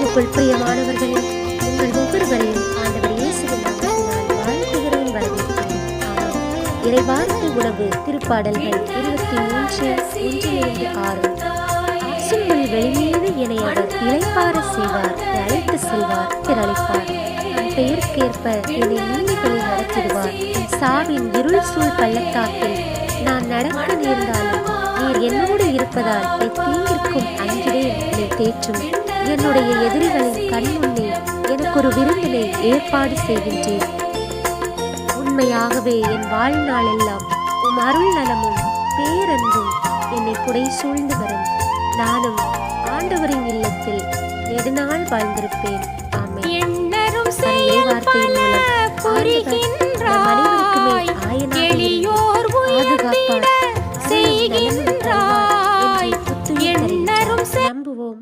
கிறிஸ்துவுக்குள் பிரியமானவர்களே, உங்கள் ஒவ்வொருவரையும் ஆண்டவர் இயேசுவின் நாமத்தினால் வாழ்த்துகிறேன், வரவேற்கிறேன். ஆமென். இறைவார்த்தை உணவு திருப்பாடல்கள் 23:1-6. சும்பல் வெளிமீது என்னை அவர் இளைப்பாற செய்வார், அழைத்து செல்வார், திரளிப்பார். என் பெயருக்கேற்ப என்னை நீதிகளில் நடத்திடுவார். என் சாவின் இருள் சூழ் பள்ளத்தாக்கில் நான் நடக்க நேர்ந்தாலும் நீர் என்னோடு இருப்பதால் எத்தீங்கிற்கும் அஞ்சிடேன். என்னை தேற்றும். என்னுடைய எதிரிகளின் கண் முன்னே எனக்கு ஒரு விருந்தினை ஏற்பாடு செய்கின்றேன். உண்மையாகவே என் வாழ்நாளெல்லாம் உம் அருள் நலமும் பேரன்பும் என்னை புடை சூழ்ந்து வரும். நானும் ஆண்டவரின் இல்லத்தில் நெடுநாள் வாழ்ந்திருப்பேன். ஆமென். வார்த்தையின் மூலம் ஆண்டவர் நம் அனைவருக்குமே ஆயனாக இருந்து பாதுகாப்பார், செய்கின்றார் என்று புத்துயிர் தருகின்றார். நம்புவோம்.